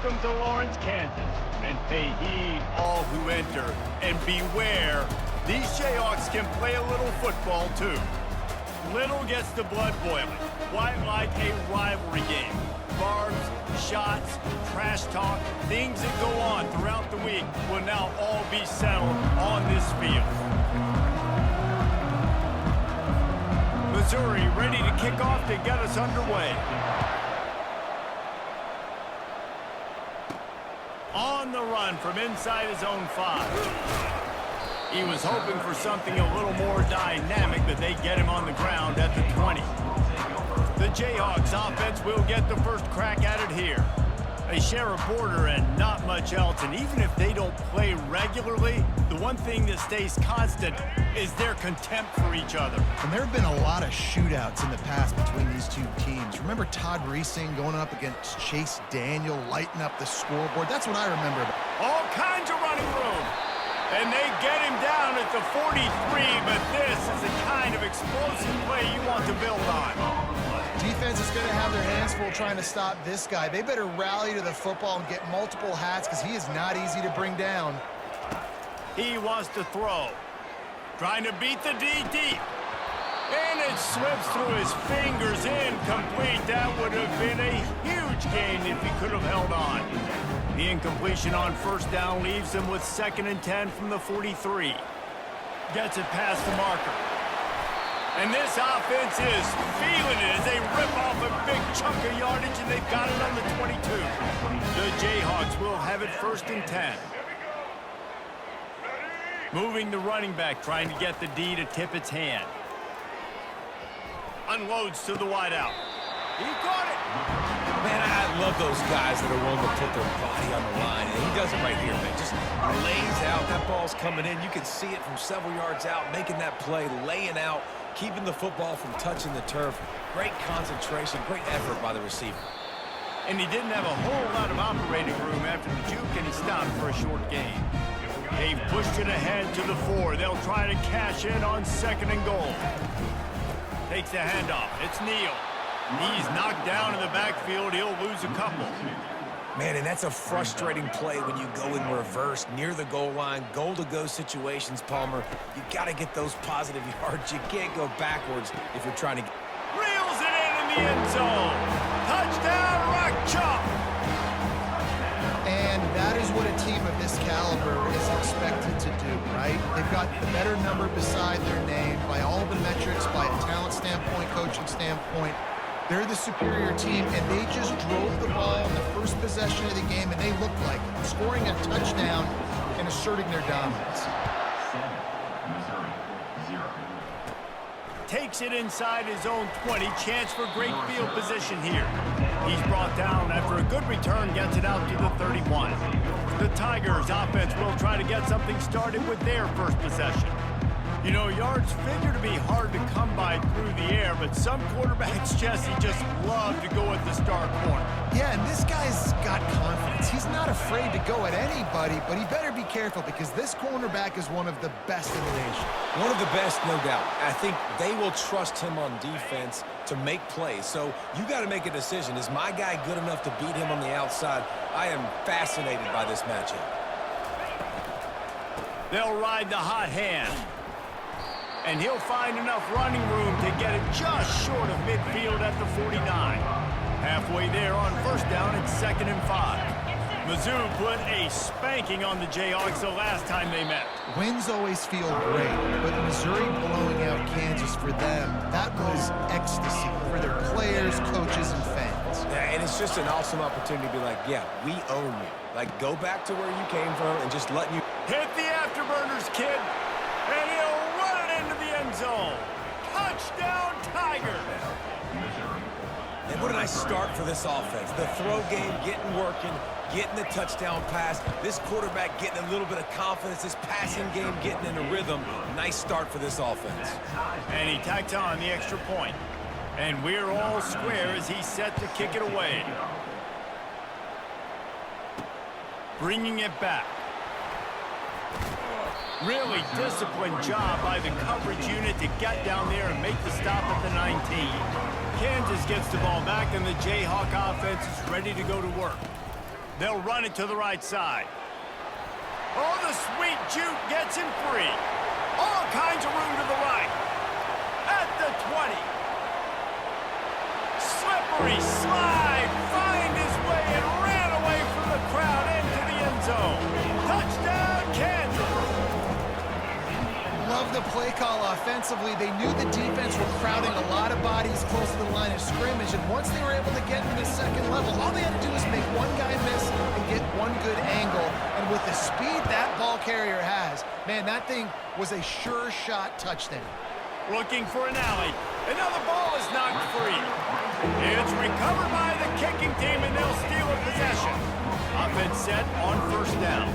Welcome to Lawrence, Kansas, and pay heed all who enter, and beware, these Jayhawks can play a little football too. Little gets the blood boiling, quite like a rivalry game. Barbs, shots, trash talk, things that go on throughout the week will now all be settled on this field. Missouri ready to kick off to get us underway. On the run from inside his own 5. He was hoping for something a little more dynamic, but they get him on the ground at the 20. The Jayhawks offense will get the first crack at it here. They share a border and not much else, and even if they don't play regularly, the one thing that stays constant is their contempt for each other. And there have been a lot of shootouts in the past between these two teams. Remember Todd Reesing going up against Chase Daniel, lighting up the scoreboard? That's what I remember. All kinds of running room. And they get him down at the 43, but this is the kind of explosive play you want to build on. Defense is going to have their hands full trying to stop this guy. They better rally to the football and get multiple hats because he is not easy to bring down. He wants to throw. Trying to beat the D deep. And it slips through his fingers, incomplete. That would have been a huge gain if he could have held on. The incompletion on first down leaves him with 2nd and 10 from the 43. Gets it past the marker. And this offense is feeling it as they rip off a big chunk of yardage, and they've got it on the 22. The Jayhawks will have it 1st and 10. Moving the running back, trying to get the D to tip its hand. Unloads to the wideout. He caught it. Man, I love those guys that are willing to put their body on the line, and he does it right here, man. Just lays out. That ball's coming in. You can see it from several yards out, making that play, laying out, keeping the football from touching the turf. Great concentration, great effort by the receiver. And he didn't have a whole lot of operating room after the juke, and he stopped for a short gain. They've pushed it ahead to the 4. They'll try to cash in on 2nd and goal. Takes the handoff. It's Neal. He's knocked down in the backfield. He'll lose a couple. Man, and that's a frustrating play when you go in reverse near the goal line. Goal-to-go situations, Palmer. You got to get those positive yards. You can't go backwards if you're trying to... Reels it in the end zone. Touchdown, Rock Chalk. And that is what a team of this caliber is expected to do, right? They've got the better number beside their name by all the metrics, by a talent standpoint, coaching standpoint. They're the superior team, and they just drove the ball in the first possession of the game, and they looked like it, scoring a touchdown and asserting their dominance. Takes it inside his own 20. Chance for great field position here. He's brought down after a good return, gets it out to the 31. The Tigers offense will try to get something started with their first possession. You know, yards figure to be hard to come by through the air, but some quarterbacks, Jesse, just love to go at the star corner. Yeah, and this guy's got confidence. He's not afraid to go at anybody, but he better be careful because this cornerback is one of the best in the nation. One of the best, no doubt. I think they will trust him on defense to make plays. So you got to make a decision. Is my guy good enough to beat him on the outside? I am fascinated by this matchup. They'll ride the hot hand. And he'll find enough running room to get it just short of midfield at the 49. Halfway there on first down, it's 2nd and 5. Mizzou put a spanking on the Jayhawks the last time they met. Wins always feel great, but Missouri blowing out Kansas for them, that was ecstasy for their players, coaches, and fans. Yeah, and it's just an awesome opportunity to be like, yeah, we own you. Like, go back to where you came from and just let you... Hit the afterburners, kid, and he'll run it into the end zone. Touchdown, Tiger! And what a nice start for this offense. The throw game getting working, getting the touchdown pass. This quarterback getting a little bit of confidence. This passing game getting in a rhythm. Nice start for this offense. And he tacks on the extra point. And we're all square as he's set to kick it away. Bringing it back. Really disciplined job by the coverage unit to get down there and make the stop at the 19. Kansas gets the ball back, and the Jayhawk offense is ready to go to work. They'll run it to the right side. Oh, the sweet juke gets him free. All kinds of room to the right. At the 20. Slippery slide. Find his way and ran away from the crowd into the end zone. Touchdown, Kansas. Love the play call offensively. They knew the defense were crowding a lot of bodies close to the line of scrimmage, and once they were able to get to the second level, all they had to do was make one guy miss and get one good angle. And with the speed that ball carrier has, man, that thing was a sure shot touchdown. Looking for an alley. Another ball is knocked free. It's recovered by the kicking team, and they'll steal a possession. Offense set on first down.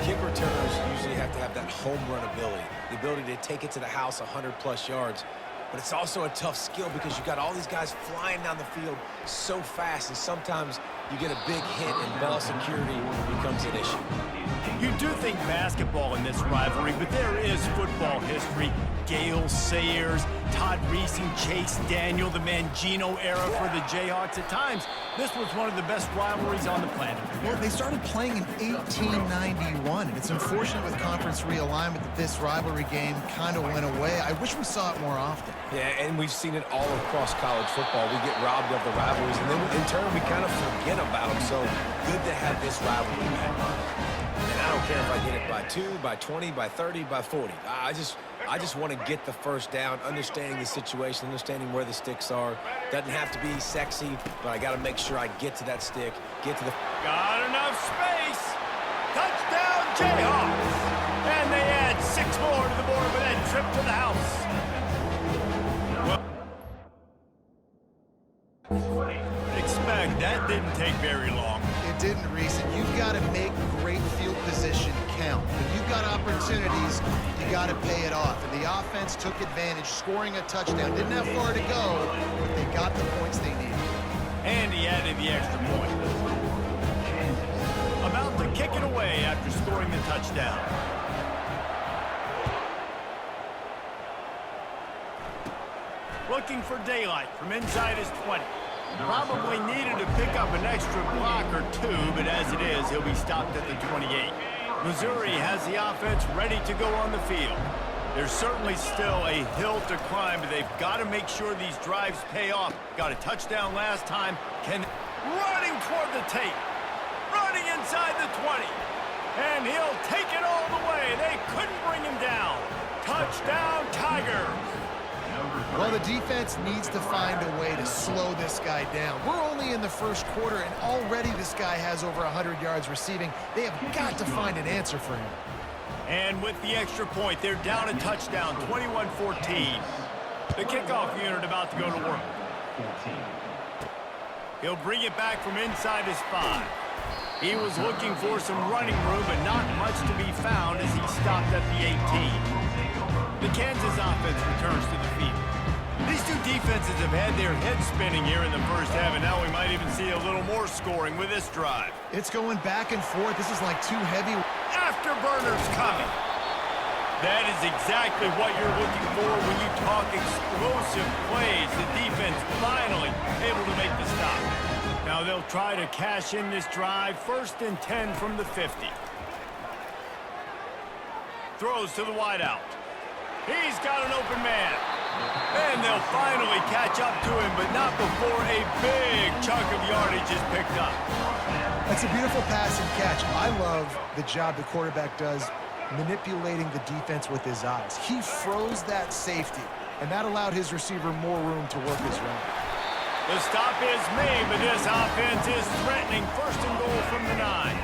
Kick returners usually have to have that home run ability, the ability to take it to the house 100-plus yards. But it's also a tough skill because you've got all these guys flying down the field so fast, and sometimes you get a big hit and ball security becomes an issue. You do think basketball in this rivalry, but there is football history. Gale Sayers, Todd Reesing, Chase Daniel, the Mangino era for the Jayhawks. At times, this was one of the best rivalries on the planet. Well, they started playing in 1891, and it's unfortunate with conference realignment that this rivalry game kind of went away. I wish we saw it more often. Yeah, and we've seen it all across college football. We get robbed of the rivalries, and then in turn, we kind of forget about them. So good to have this rivalry back. And I don't care if I get it by 2, by 20, by 30, by 40. I just want to get the first down, understanding the situation, understanding where the sticks are. Doesn't have to be sexy, but I got to make sure I get to that stick, get to the... Got enough space. Touchdown, Jayhawks. And they add 6 more to the board with that trip to the house. Expect that didn't take very long. It didn't, Reese. And you've got to make great field position count. When you've got opportunities, you got to pay it off. And the offense took advantage, scoring a touchdown. Didn't have far to go, but they got the points they needed. And he added the extra point. About to kick it away after scoring the touchdown. Looking for daylight from inside his 20. Probably needed to pick up an extra block or 2, but as it is, he'll be stopped at the 28. Missouri has the offense ready to go on the field. There's certainly still a hill to climb, but they've got to make sure these drives pay off. Got a touchdown last time. Running toward the tape. Running inside the 20. And he'll take it all the way. They couldn't bring him down. Touchdown, Tigers. Well, the defense needs to find a way to slow this guy down. We're only in the first quarter, and already this guy has over 100 yards receiving. They have got to find an answer for him. And with the extra point, they're down a touchdown, 21-14. The kickoff unit about to go to work. He'll bring it back from inside his 5. He was looking for some running room, but not much to be found as he stopped at the 18. The Kansas offense returns to the field. These two defenses have had their heads spinning here in the first half, and now we might even see a little more scoring with this drive. It's going back and forth. This is like two heavy... Afterburners coming. That is exactly what you're looking for when you talk explosive plays. The defense finally able to make the stop. Now they'll try to cash in this drive. 1st and 10 from the 50. Throws to the wideout. He's got an open man. And they'll finally catch up to him, but not before a big chunk of yardage is picked up. That's a beautiful pass and catch. I love the job the quarterback does manipulating the defense with his eyes. He froze that safety, and that allowed his receiver more room to work his run. The stop is made, but this offense is threatening. 1st and goal from the 9.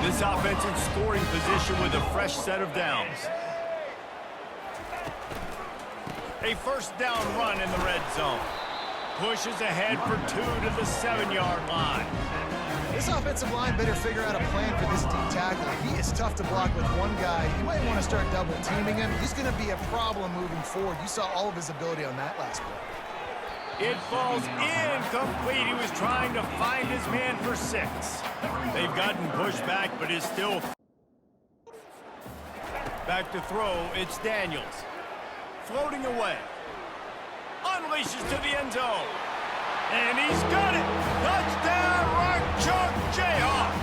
This offense in scoring position with a fresh set of downs. A 1st down run in the red zone. Pushes ahead for 2 to the 7-yard line. This offensive line better figure out a plan for this deep tackle. He is tough to block with one guy. You might want to start double-teaming him. He's going to be a problem moving forward. You saw all of his ability on that last play. It falls incomplete. He was trying to find his man for 6. They've gotten pushed back, but is still... Back to throw, it's Daniels. Floating away. Unleashes to the end zone. And he's got it! Touchdown, Rock Chalk Jayhawks!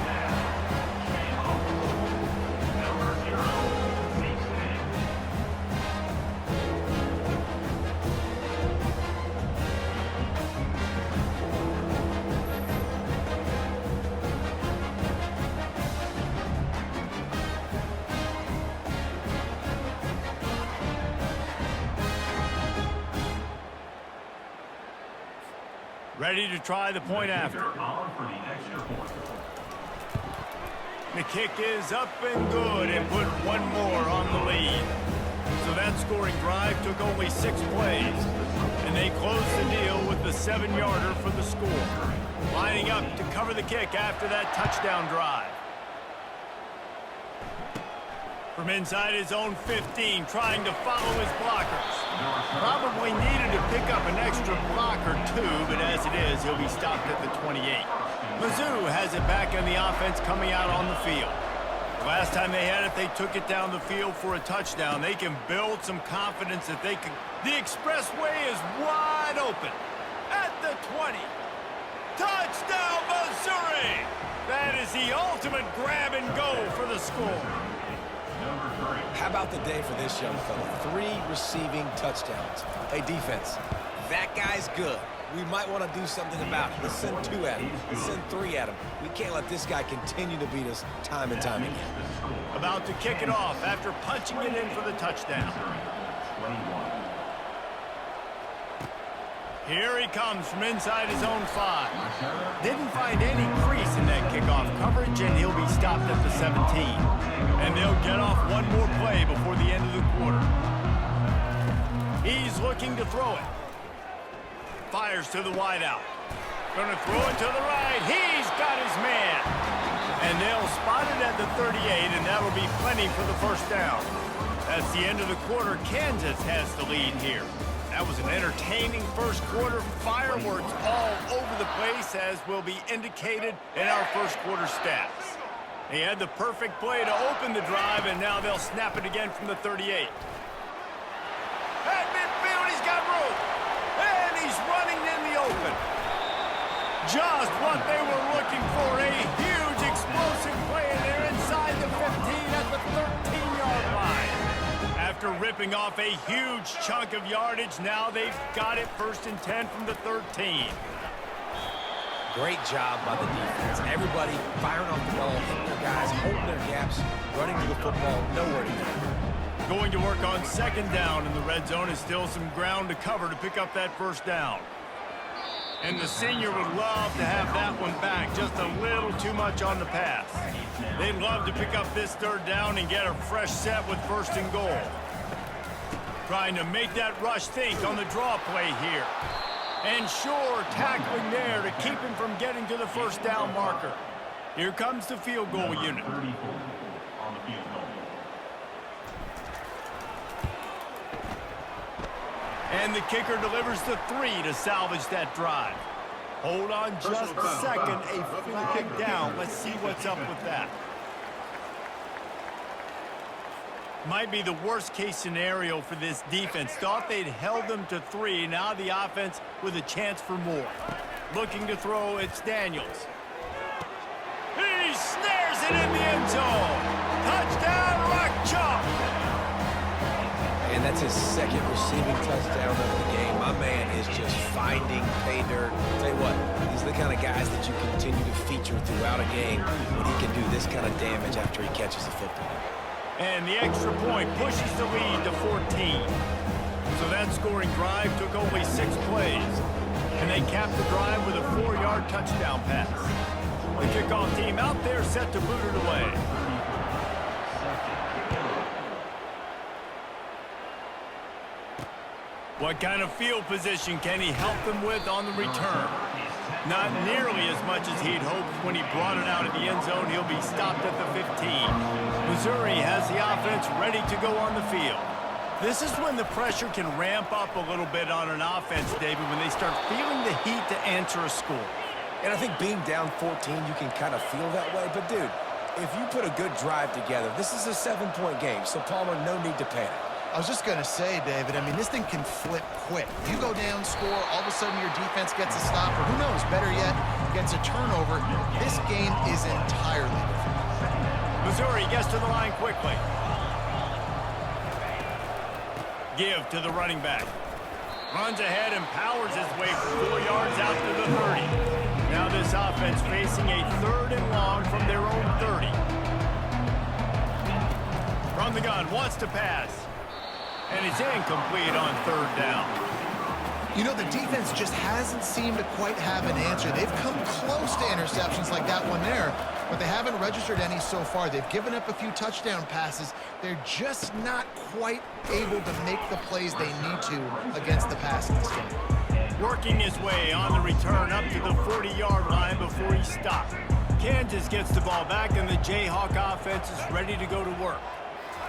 Ready to try the point after. The kick is up and good and put one more on the lead. So that scoring drive took only 6 plays. And they closed the deal with the 7-yarder for the score. Lining up to cover the kick after that touchdown drive. From inside his own 15, trying to follow his blockers. Probably needed to pick up an extra block or 2, but as it is, he'll be stopped at the 28. Mizzou has it back in the offense coming out on the field. Last time they had it, they took it down the field for a touchdown. They can build some confidence that they can. The expressway is wide open at the 20. Touchdown, Missouri! That is the ultimate grab and go for the score. How about the day for this young fella? 3 receiving touchdowns. Hey, defense, that guy's good. We might want to do something about it. Let's send 2 at him. Let's send 3 at him. We can't let this guy continue to beat us time and time again. About to kick it off after punching it in for the touchdown. Here he comes from inside his own 5. Didn't find any crease in that kickoff coverage, and he'll be stopped at the 17. And they'll get off one more play before the end of the quarter. He's looking to throw it. Fires to the wideout. Going to throw it to the right. He's got his man. And they'll spot it at the 38, and that'll be plenty for the first down. That's the end of the quarter. Kansas has the lead here. That was an entertaining first quarter. Fireworks all over the place, as will be indicated in our first quarter stats. He had the perfect play to open the drive, and now they'll snap it again from the 38. At midfield, he's got room. And he's running in the open. Just what they were looking for. A huge explosive play, and they're inside the 15 at the 13-yard line. After ripping off a huge chunk of yardage, now they've got it 1st and 10 from the 13. Great job by the defense. Everybody firing off the ball, hitting their guys, holding their gaps, running to the football, nowhere to go. Going to work on 2nd down, and the red zone is still some ground to cover to pick up that 1st down. And the senior would love to have that one back, just a little too much on the pass. They'd love to pick up this 3rd down and get a fresh set with 1st and goal. Trying to make that rush think on the draw play here. And sure, tackling there to keep him from getting to the 1st down marker. Here comes the field goal unit. And the kicker delivers the 3 to salvage that drive. Hold on just a second. A flag down. Let's see what's up with that. Might be the worst-case scenario for this defense. Thought they'd held them to 3. Now the offense with a chance for more. Looking to throw, it's Daniels. He snares it in the end zone. Touchdown, Rock Chalk. And that's his 2nd receiving touchdown of the game. My man is just finding pay dirt. I'll tell you what, these are the kind of guys that you continue to feature throughout a game when he can do this kind of damage after he catches the football. And the extra point pushes the lead to 14. So that scoring drive took only 6 plays. And they capped the drive with a 4-yard touchdown pass. The kickoff team out there set to boot it away. What kind of field position can he help them with on the return? Not nearly as much as he'd hoped when he brought it out of the end zone. He'll be stopped at the 15. Missouri has the offense ready to go on the field. This is when the pressure can ramp up a little bit on an offense, David, when they start feeling the heat to answer a score. And I think being down 14, you can kind of feel that way. But, dude, if you put a good drive together, this is a 7-point game, so Palmer, no need to panic. I was just going to say, David, I mean, this thing can flip quick. You go down, score, all of a sudden your defense gets a stop, or who knows, better yet, gets a turnover. This game is entirely different. Missouri gets to the line quickly. Give to the running back. Runs ahead and powers his way 4 yards out to the 30. Now this offense facing a 3rd and long from their own 30. From the gun, wants to pass. And it's incomplete on 3rd down. You know, the defense just hasn't seemed to quite have an answer. They've come close to interceptions like that one there, but they haven't registered any so far. They've given up a few touchdown passes. They're just not quite able to make the plays they need to against the pass in this game. Working his way on the return up to the 40-yard line before he stopped. Kansas gets the ball back, and the Jayhawk offense is ready to go to work.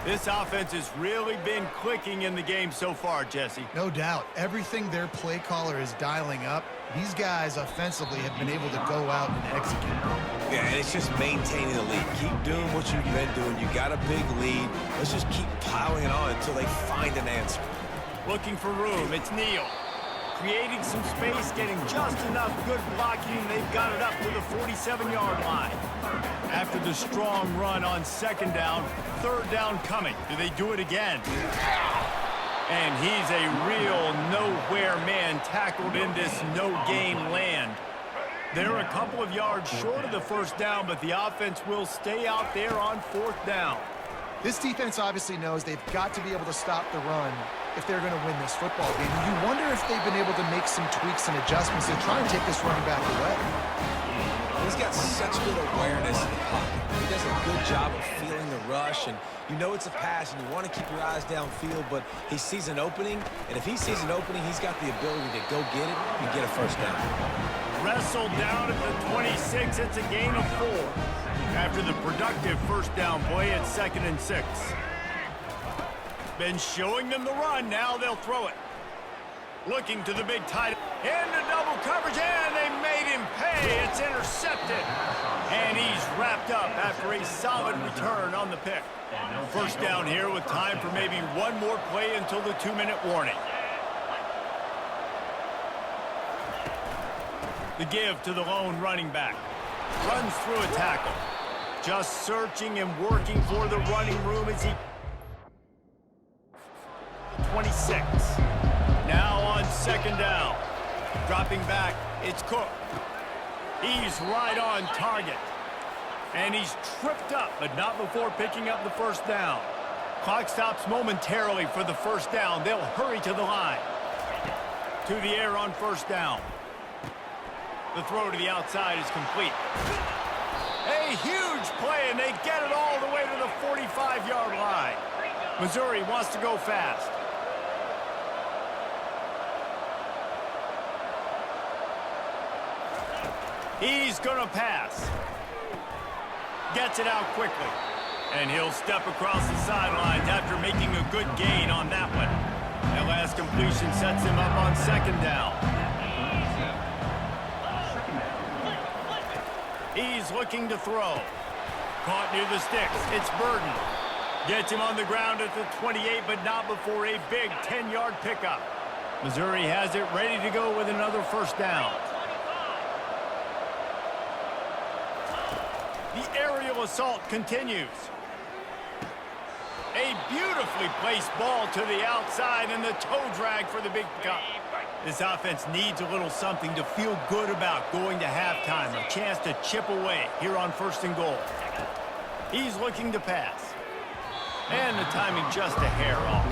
This offense has really been clicking in the game so far, Jesse. No doubt. Everything their play caller is dialing up, these guys offensively have been able to go out and execute. Yeah, and it's just maintaining the lead. Keep doing what you've been doing. You got a big lead. Let's just keep plowing it on until they find an answer. Looking for room. It's Neal. Creating some space, getting just enough good blocking. They've got it up to the 47-yard line. After the strong run on 2nd down, 3rd down coming. Do they do it again? And he's a real nowhere man tackled in this no-gain land. They're a couple of yards short of the 1st down, but the offense will stay out there on 4th down. This defense obviously knows they've got to be able to stop the run if they're going to win this football game. And you wonder if they've been able to make some tweaks and adjustments to try and take this running back away. He's got such good awareness in the pocket. He does a good job of feeling the rush, and you know it's a pass, and you want to keep your eyes downfield, but he sees an opening, and if he sees an opening, he's got the ability to go get it and get a 1st down. Wrestled down at the 26. It's a gain of 4. After the productive 1st down play, it's 2nd and 6. Been showing them the run. Now they'll throw it. Looking to the big tight end. Into double coverage, and they made him pay. It's intercepted. And he's wrapped up after a solid return on the pick. 1st down here with time for maybe one more play until the 2-minute warning. The give to the lone running back. Runs through a tackle. Just searching and working for the running room as he... 26. Now on 2nd down. Dropping back, it's Cook. He's right on target. And he's tripped up, but not before picking up the 1st down. Clock stops momentarily for the 1st down. They'll hurry to the line. To the air on 1st down. The throw to the outside is complete. A huge play, and they get it all the way to the 45-yard line. Missouri wants to go fast. He's going to pass. Gets it out quickly. And he'll step across the sidelines after making a good gain on that one. That last completion sets him up on 2nd down. He's looking to throw. Caught near the sticks. It's Burden. Gets him on the ground at the 28, but not before a big 10-yard pickup. Missouri has it ready to go with another 1st down. The aerial assault continues. A beautifully placed ball to the outside and the toe drag for the big pickup. This offense needs a little something to feel good about going to halftime. A chance to chip away here on 1st and goal. He's looking to pass. And the timing just a hair off.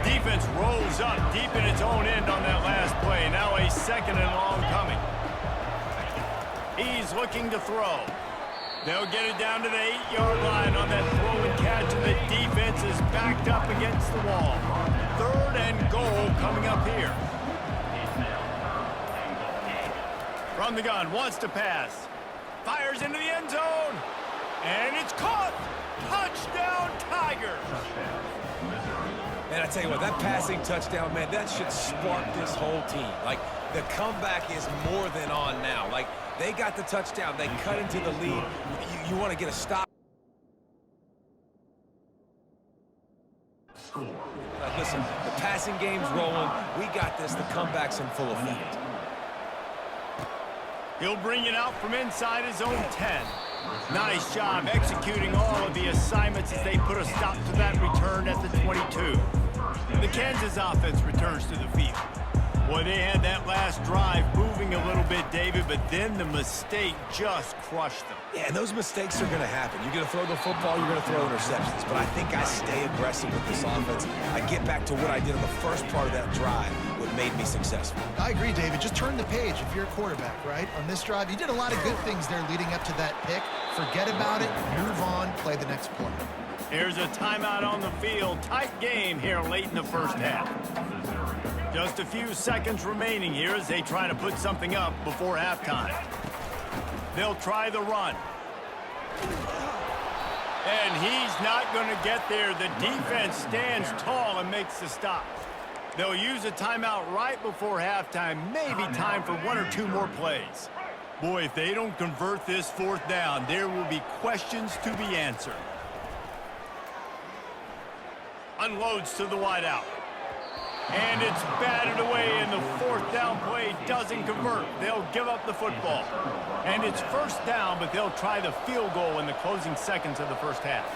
Defense rolls up deep in its own end on that last play. Now a 2nd and long coming. He's looking to throw. They'll get it down to the 8-yard line on that throw and catch, and the defense is backed up against the wall. 3rd and goal coming up here. From the gun, wants to pass. Fires into the end zone. And it's caught. Touchdown, Tigers. Man, I tell you what, that passing touchdown, man, that should spark this whole team. Like, the comeback is more than on now. Like, they got the touchdown. They cut into the lead. You want to get a stop. listen, the passing game's rolling. We got this. The comeback's in full effect. He'll bring it out from inside his own 10. Nice job executing all of the assignments as they put a stop to that return at the 22. The Kansas offense returns to the field. Boy, they had that last drive moving a little bit, David, but then the mistake just crushed them. Yeah, and those mistakes are going to happen. You're going to throw the football, you're going to throw interceptions. But I think I stay aggressive with this offense. I get back to what I did in the first part of that drive, what made me successful. I agree, David. Just turn the page if you're a quarterback, right? On this drive, you did a lot of good things there leading up to that pick. Forget about it, move on, play the next play. Here's a timeout on the field. Tight game here late in the first half. Just a few seconds remaining here as they try to put something up before halftime. They'll try the run. And he's not going to get there. The defense stands tall and makes the stop. They'll use a timeout right before halftime. Maybe time for one or two more plays. Boy, if they don't convert this fourth down, there will be questions to be answered. Unloads to the wideout. And it's batted away, and the fourth down play doesn't convert. They'll give up the football. And it's first down, but they'll try the field goal in the closing seconds of the first half.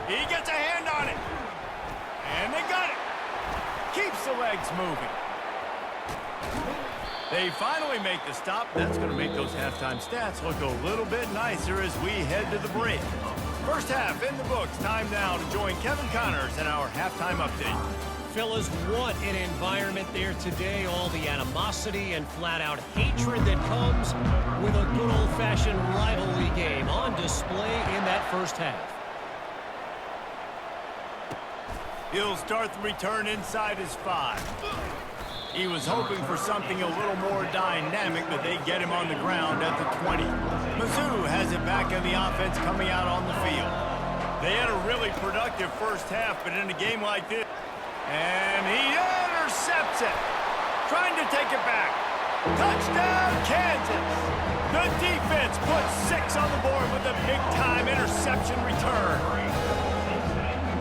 He gets a hand on it. And they got it. Keeps the legs moving. They finally make the stop. That's going to make those halftime stats look a little bit nicer as we head to the break. First half in the books. Time now to join Kevin Connors in our halftime update. Fellas, what an environment there today. All the animosity and flat-out hatred that comes with a good old-fashioned rivalry game on display in that first half. He'll start the return inside his 5. He was hoping for something a little more dynamic, but they get him on the ground at the 20. Mizzou has it back in the offense coming out on the field. They had a really productive first half, but in a game like this, and he intercepts it. Trying to take it back. Touchdown, Kansas. The defense puts 6 on the board with a big-time interception return.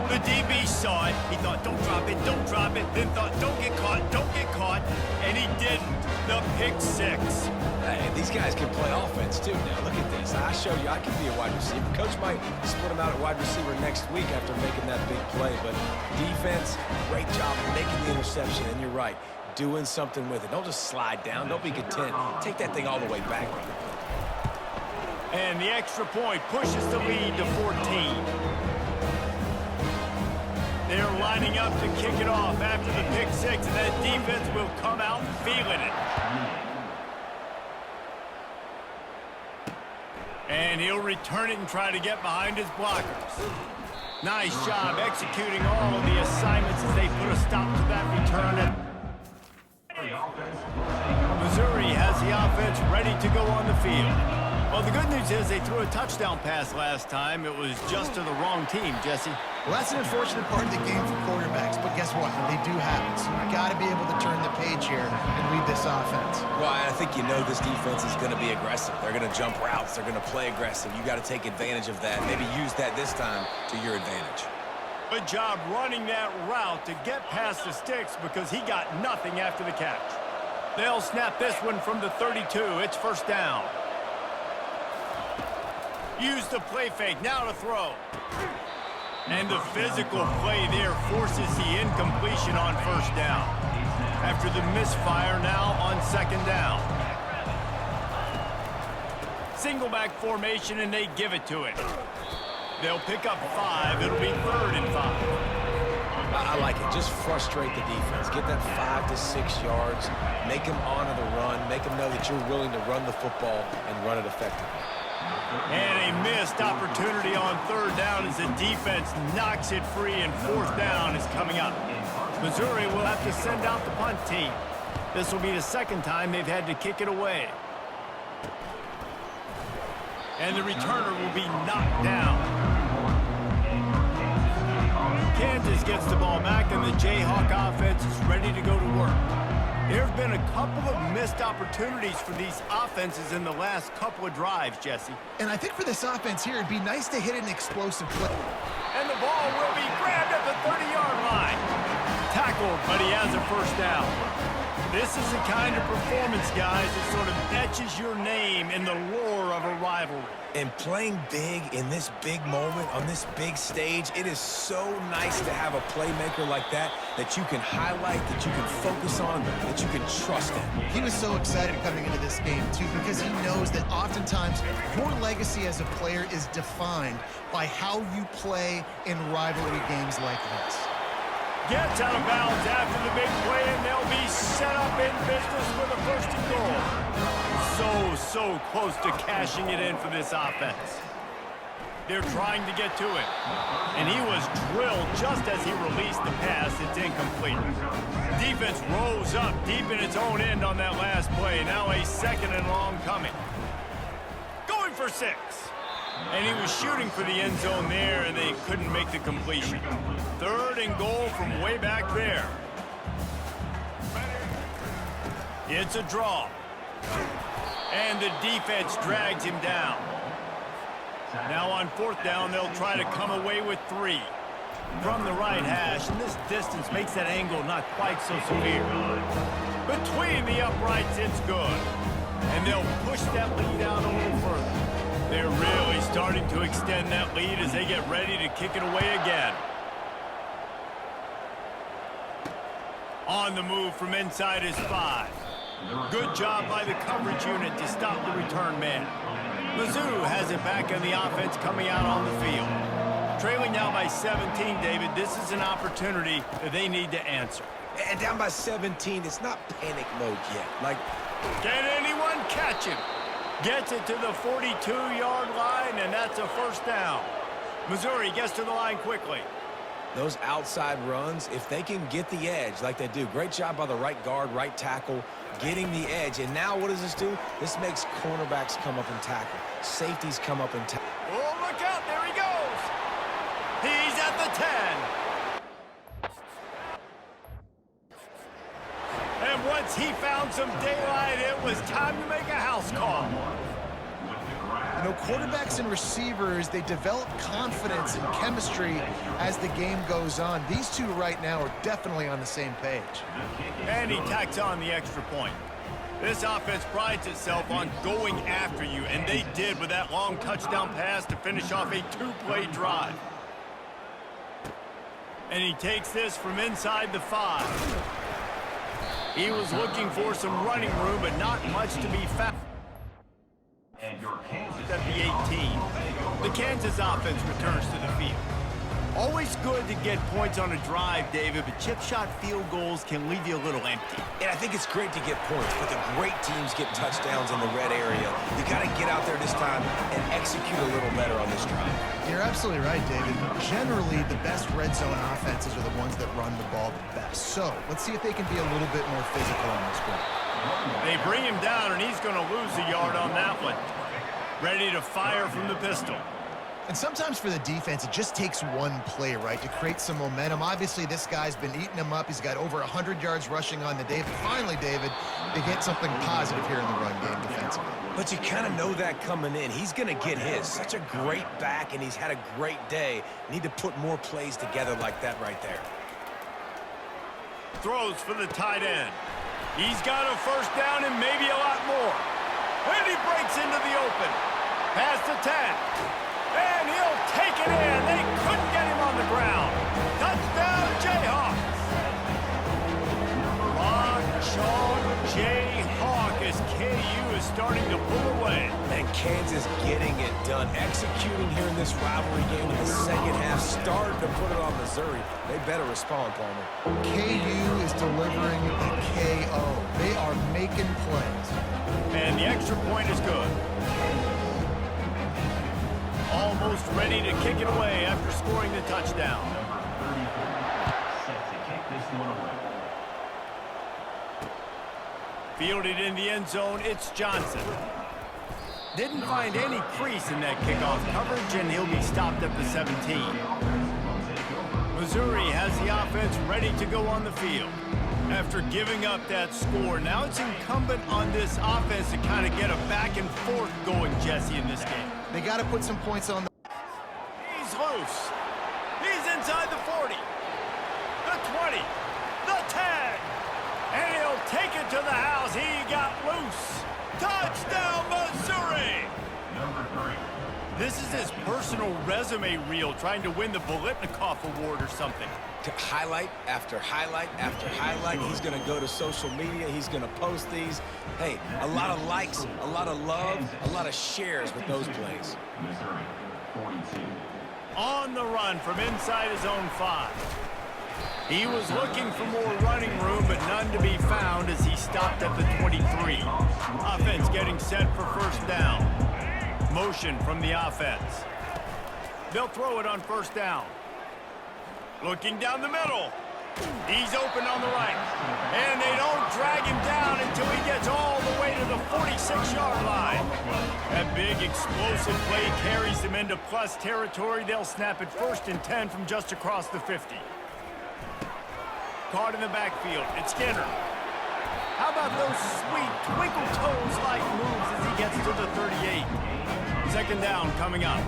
The DB saw it. He thought, don't drop it, don't drop it. Then thought, don't get caught. And he didn't. The pick 6. Hey, these guys can play offense, too. Now, look at this. I show you I can be a wide receiver. Coach might split him out at wide receiver next week after making that big play. But defense, great job making the interception. And you're right, doing something with it. Don't just slide down. Don't be content. Take that thing all the way back. And the extra point pushes the lead to 14. They're lining up to kick it off after the pick 6, and that defense will come out feeling it. And he'll return it and try to get behind his blockers. Nice job executing all of the assignments as they put a stop to that return. Missouri has the offense ready to go on the field. Well, the good news is they threw a touchdown pass last time. It was just to the wrong team, Jesse. Well, that's an unfortunate part of the game for quarterbacks, but guess what? They do happen. So you've got to be able to turn the page here and lead this offense. Well, I think you know this defense is going to be aggressive. They're going to jump routes. They're going to play aggressive. You got to take advantage of that. Maybe use that this time to your advantage. Good job running that route to get past the sticks because he got nothing after the catch. They'll snap this one from the 32. It's first down. Use the play fake, now to throw. And the physical play there forces the incompletion on first down. After the misfire now on second down. Single back formation and they give it to it. They'll pick up 5. It'll be 3rd and 5. I like it. Just frustrate the defense. Get that 5 to 6 yards. Make them honor the run. Make them know that you're willing to run the football and run it effectively. And a missed opportunity on 3rd down as the defense knocks it free, and 4th down is coming up. Missouri will have to send out the punt team. This will be the second time they've had to kick it away. And the returner will be knocked down. Kansas gets the ball back, and the Jayhawk offense is ready to go to work. There have been a couple of missed opportunities for these offenses in the last couple of drives, Jesse. And I think for this offense here, it'd be nice to hit an explosive play. And the ball will be grabbed at the 30-yard line. Tackled, but he has a first down. This is the kind of performance, guys, that sort of etches your name in the lore of a rivalry. And playing big in this big moment, on this big stage, it is so nice to have a playmaker like that you can highlight, that you can focus on, that you can trust in. He was so excited coming into this game, too, because he knows that oftentimes your legacy as a player is defined by how you play in rivalry games like this. Gets out of bounds after the big play, and they'll be set up in business with a first and goal. So close to cashing it in for this offense. They're trying to get to it. And he was drilled just as he released the pass. It's incomplete. Defense rose up deep in its own end on that last play. Now a second and long coming. Going for 6. And he was shooting for the end zone there, and they couldn't make the completion. 3rd and goal from way back there. It's a draw. And the defense drags him down. Now on 4th down, they'll try to come away with 3. From the right hash, and this distance makes that angle not quite so severe. Between the uprights, it's good. And they'll push that lead out a little further. They're really starting to extend that lead as they get ready to kick it away again. On the move from inside his 5. Good job by the coverage unit to stop the return man. Mizzou has it back in the offense coming out on the field. Trailing now by 17, David, this is an opportunity that they need to answer. And down by 17, it's not panic mode yet. Like, can anyone catch him? Gets it to the 42-yard line, and that's a first down. Missouri gets to the line quickly. those outside runs, if they can get the edge like they do, great job by the right guard, right tackle, getting the edge. And now what does this do? This makes cornerbacks come up and tackle. Safeties come up and tackle. Oh, look out. There he goes. He's at the 10. And once he found some daylight, it was time to make a house call. You know, quarterbacks and receivers, they develop confidence and chemistry as the game goes on. These two right now are definitely on the same page. And he tacks on the extra point. This offense prides itself on going after you, and they did with that long touchdown pass to finish off a two-play drive. And he takes this from inside the 5. He was looking for some running room, but not much to be found. At the 18. The Kansas offense returns to the field. Always good to get points on a drive, David, but chip shot field goals can leave you a little empty. And I think it's great to get points, but the great teams get touchdowns in the red area. You got to get out there this time and execute a little better on this drive. You're absolutely right, David. Generally, the best red zone offenses are the ones that run the ball the best. So let's see if they can be a little bit more physical on this one. They bring him down, and he's going to lose a yard on that one. Ready to fire from the pistol. And sometimes for the defense, it just takes one play, right, to create some momentum. Obviously, this guy's been eating him up. He's got over 100 yards rushing on the day. But finally, David, they get something positive here in the run game defensively. But you kind of know that coming in. He's going to get his. Such a great back, and he's had a great day. Need to put more plays together like that right there. Throws for the tight end. He's got a first down and maybe a lot more. And he breaks into the open. Past the 10. And he'll take it in. They couldn't get him on the ground. Touchdown, Jayhawks. Long Jayhawk as KU is starting to pull away. And Kansas getting it done. Executing here in this rivalry game in the second half. Starting to put it on Missouri. They better respond, Palmer. KU is delivering the KO. They are making plays. And the extra point is good. Almost ready to kick it away after scoring the touchdown. Fielded in the end zone, it's Johnson. Didn't find any crease in that kickoff coverage, and he'll be stopped at the 17. Missouri has the offense ready to go on the field. After giving up that score, now it's incumbent on this offense to kind of get a back and forth going, Jesse, in this game. They got to put some points on the... He's loose. He He's inside the 40, the 20, the 10, and he'll take it to the house. He got loose. Touchdown, Missouri! This is his personal resume reel, trying to win the Bolitnikoff Award or something. Highlight after highlight after highlight. He's going to go to social media. He's going to post these. Hey, a lot of likes, a lot of love, a lot of shares with those plays. On the run from inside his own 5. He was looking for more running room, but none to be found as he stopped at the 23. Offense getting set for first down. Motion from the offense. They'll throw it on first down. Looking down the middle. He's open on the right. And they don't drag him down until he gets all the way to the 46-yard line. That big explosive play carries them into plus territory. They'll snap it 1st and 10 from just across the 50. Caught in the backfield. It's Skinner. How about those sweet twinkle toes-like moves as he gets to the 38? 2nd down coming up.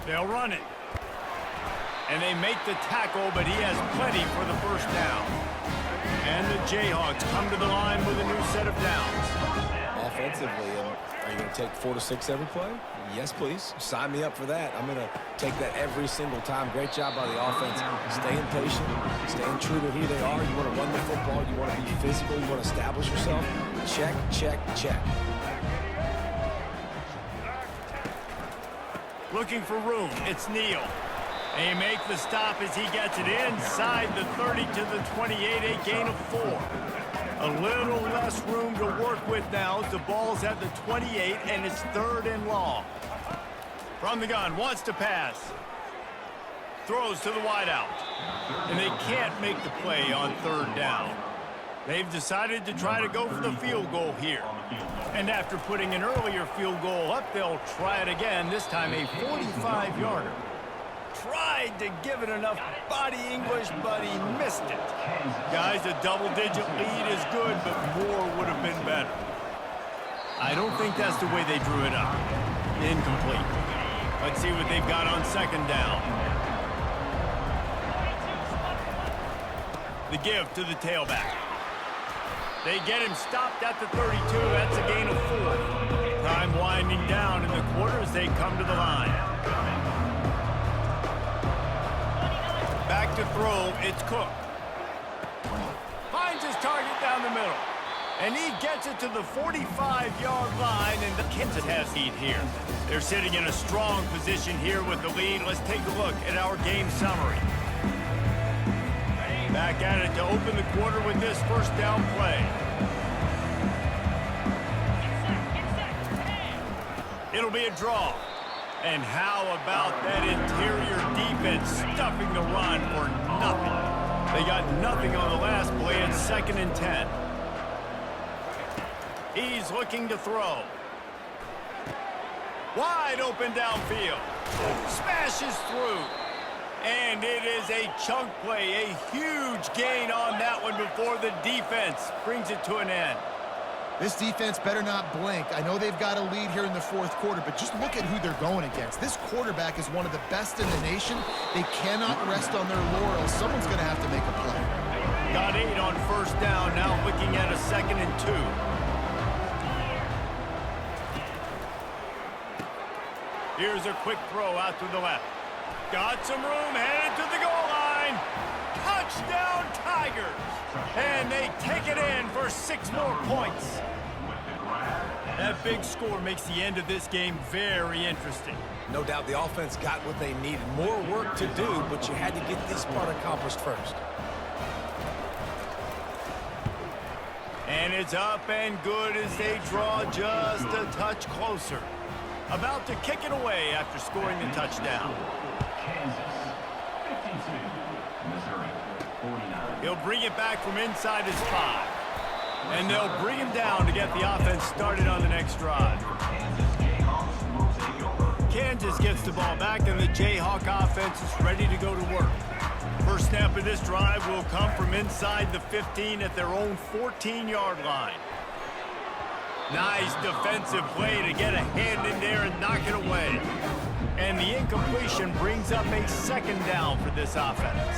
They'll run it. And they make the tackle, but he has plenty for the first down. And the Jayhawks come to the line with a new set of downs. Offensively, are you going to take 4 to 6 every play? Yes, please. Sign me up for that. I'm going to take that every single time. Great job by the offense. Staying patient, staying true to who they are. You want to run the football. You want to be physical. You want to establish yourself. Check, check, check. Looking for room. It's Neal. They make the stop as he gets it inside the 30 to the 28, a gain of 4. A little less room to work with now as the ball's at the 28 and it's 3rd and long. From the gun, wants to pass. Throws to the wideout. And they can't make the play on 3rd down. They've decided to try to go for the field goal here. And after putting an earlier field goal up, they'll try it again, this time a 45-yarder. Tried to give it enough body English, but he missed it. Guys, a double-digit lead is good, but more would have been better. I don't think that's the way they drew it up. Incomplete. Let's see what they've got on 2nd down. The give to the tailback. They get him stopped at the 32. That's a gain of 4. Time winding down in the quarter as they come to the line. Back to throw, it's Cook. Finds his target down the middle. And he gets it to the 45-yard line, and the Kansas has lead here. They're sitting in a strong position here with the lead. Let's take a look at our game summary. Back at it to open the quarter with this first down play. It'll be a draw. And how about that interior defense stuffing the run for nothing? They got nothing on the last play. It's 2nd and 10. He's looking to throw. Wide open downfield. Smashes through. And it is a chunk play, a huge gain on that one before the defense brings it to an end. This defense better not blink. I know they've got a lead here in the 4th quarter, but just look at who they're going against. This quarterback is one of the best in the nation. They cannot rest on their laurels. Someone's going to have to make a play. Got 8 on first down, now looking at a 2nd and 2. Here's a quick throw out to the left. Got some room, headed to the goal line. Touchdown, Tigers. And they take it in for 6 more points. That big score makes the end of this game very interesting. No doubt the offense got what they needed. More work to do, but you had to get this part accomplished first. And it's up and good as they draw just a touch closer. About to kick it away after scoring the touchdown. He'll bring it back from inside his 5. And they'll bring him down to get the offense started on the next drive. Kansas gets the ball back, and the Jayhawk offense is ready to go to work. First snap of this drive will come from inside the 15 at their own 14-yard line. Nice defensive play to get a hand in there and knock it away. And the incompletion brings up a second down for this offense.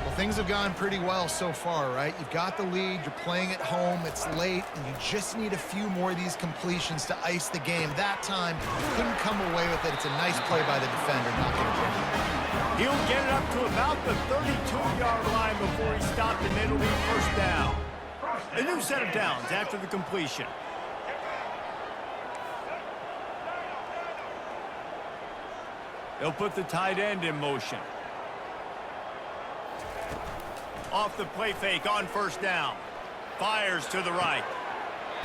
Well, things have gone pretty well so far, right? You've got the lead, you're playing at home, it's late, and you just need a few more of these completions to ice the game. That time, couldn't come away with it. It's a nice play by the defender, knocking it down. He'll get it up to about the 32-yard line before he stopped, and it'll be first down. A new set of downs after the completion. They'll put the tight end in motion. Off the play fake on first down. Fires to the right.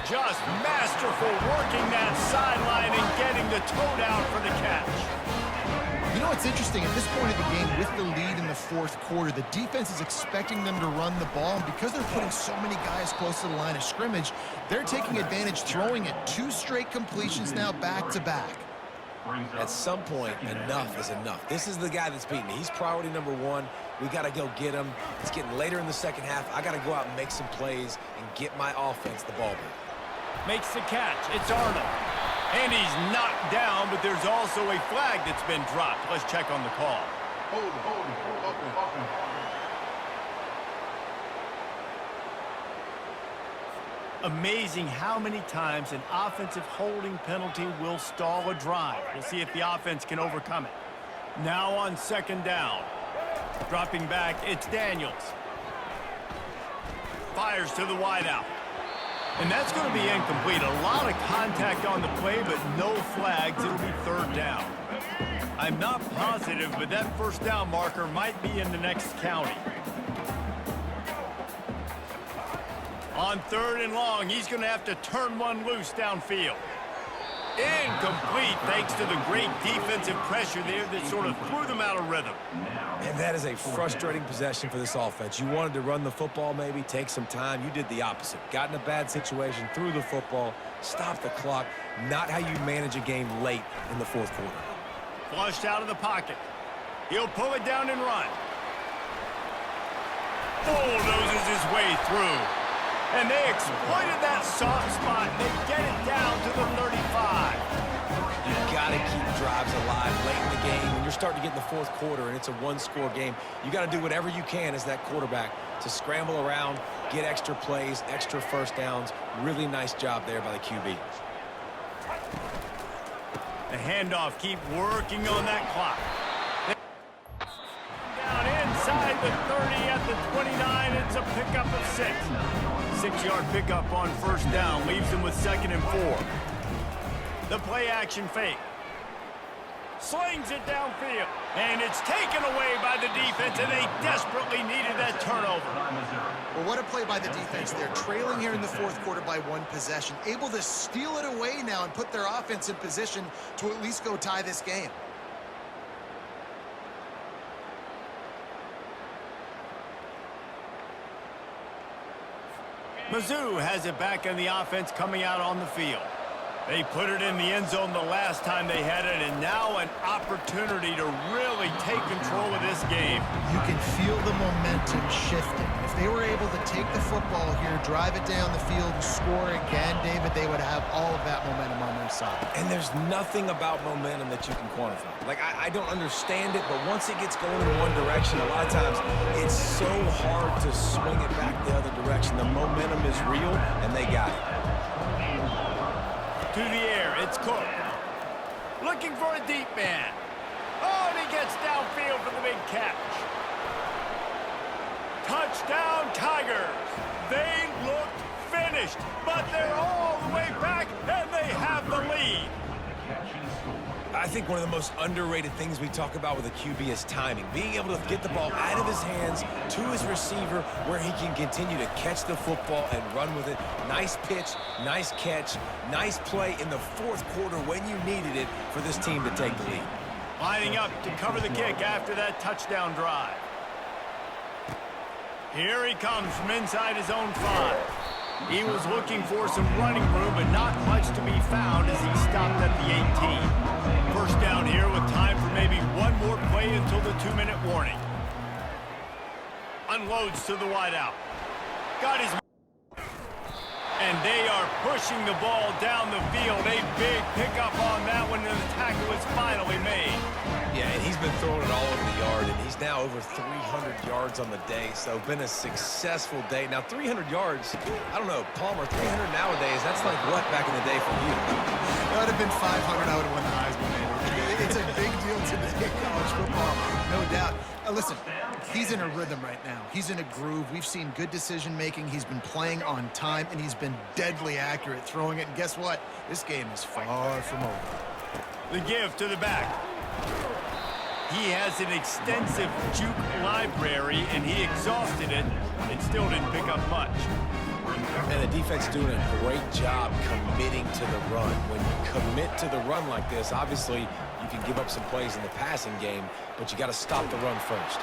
Just masterful working that sideline and getting the toe down for the catch. You know what's interesting? At this point of the game, with the lead in the fourth quarter, the defense is expecting them to run the ball. And because they're putting so many guys close to the line of scrimmage, they're taking advantage, throwing it 2 straight completions now back-to-back. At some point, enough is enough. This is the guy that's beating me. He's priority number 1. We got to go get him. It's getting later in the second half. I got to go out and make some plays and get my offense the ball back. Makes the catch. It's Arnold. And he's knocked down, but there's also a flag that's been dropped. Let's check on the call. Hold. Amazing how many times an offensive holding penalty will stall a drive. We'll see if the offense can overcome it. Now on second down. Dropping back, it's Daniels. Fires to the wideout. And that's going to be incomplete. A lot of contact on the play, but no flags. It'll be third down. I'm not positive, but that first down marker might be in the next county. On third and long, he's going to have to turn one loose downfield. Incomplete, thanks to the great defensive pressure there that sort of threw them out of rhythm. And that is a frustrating possession for this offense. You wanted to run the football, maybe take some time. You did the opposite. Got in a bad situation, threw the football, stopped the clock. Not how you manage a game late in the fourth quarter. Flushed out of the pocket. He'll pull it down and run. Bulldozes his way through. And they exploited that soft spot. They get it down to the 35. You got to keep drives alive late in the game. When you're starting to get in the fourth quarter and it's a one-score game, you got to do whatever you can as that quarterback to scramble around, get extra plays, extra first downs. Really nice job there by the QB. The handoff, keep working on that clock. Down inside the 30 at the 29. It's a pickup of 6. 6-yard pickup on first down leaves him with 2nd and 4. The play action fake. Slings it downfield. And it's taken away by the defense, and they desperately needed that turnover. Well, what a play by the defense there. Trailing here in the fourth quarter by 1 possession. Able to steal it away now and put their offense in position to at least go tie this game. Mizzou has it back in the offense coming out on the field. They put it in the end zone the last time they had it, and now an opportunity to really take control of this game. You can feel the momentum shifting. If they were able to take the football here, drive it down the field, and score again, David, they would have all of that momentum on their side. And there's nothing about momentum that you can quantify. Like, I don't understand it, but once it gets going in one direction, a lot of times it's so hard to swing it back the other direction. The momentum is real, and they got it. To the air, it's Cook. Looking for a deep man. Oh, and he gets downfield for the big catch. Touchdown, Tigers. They looked finished, but they're all the way back, and they have the lead. I think one of the most underrated things we talk about with a QB is timing. Being able to get the ball out of his hands to his receiver where he can continue to catch the football and run with it. Nice pitch, nice catch, nice play in the fourth quarter when you needed it for this team to take the lead. Lining up to cover the kick after that touchdown drive. Here he comes from inside his own 5. He was looking for some running room, but not much to be found as he stopped at the 18. First down here with time for maybe one more play until the 2-minute warning. Unloads to the wideout. Got his... And they are pushing the ball down the field. A big pickup on that one, and the tackle was finally made. Yeah, and he's been throwing it all over the yard, and he's now over 300 yards on the day, so been a successful day. Now, 300 yards, I don't know, Palmer, 300 nowadays, that's like what back in the day for you? That would have been 500, I would have won the Heisman, man. It's a big deal today in college football, no doubt. Listen, he's in a rhythm right now. He's in a groove. We've seen good decision-making. He's been playing on time, and he's been deadly accurate throwing it. And guess what? This game is far from over. The give to the back. He has an extensive juke library, and he exhausted it and still didn't pick up much. And the defense doing a great job committing to the run. When you commit to the run like this, obviously you can give up some plays in the passing game, but you got to stop the run first.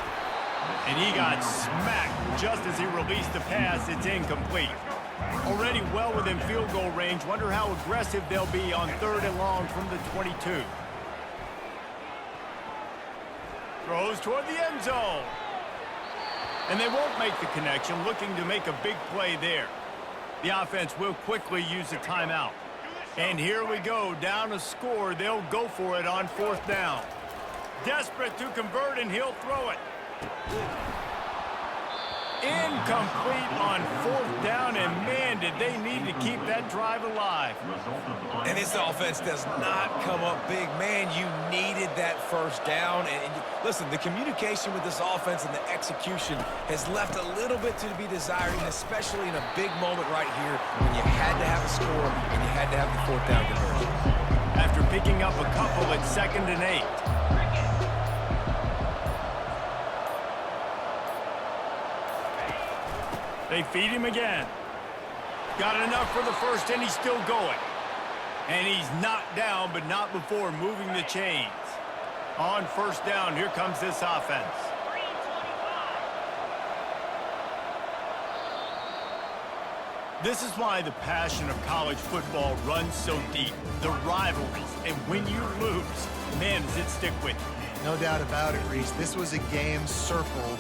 And he got smacked just as he released the pass. It's incomplete. Already well within field goal range. Wonder how aggressive they'll be on 3rd and long from the 22. Throws toward the end zone. And they won't make the connection, looking to make a big play there. The offense will quickly use a timeout. And here we go, down a score. They'll go for it on 4th down. Desperate to convert, and he'll throw it. Incomplete on 4th down, and man, did they need to keep that drive alive. And this offense does not come up big. Man, you needed that 1st down. And listen, the communication with this offense and the execution has left a little bit to be desired, and especially in a big moment right here when you had to have a score and you had to have the 4th down conversion. After picking up a couple at 2nd and 8. They feed him again. Got enough for the first, and he's still going. And he's knocked down, but not before moving the chains. On 1st down, here comes this offense. This is why the passion of college football runs so deep. The rivalries, and when you lose, man, does it stick with you. No doubt about it, Reese. This was a game circled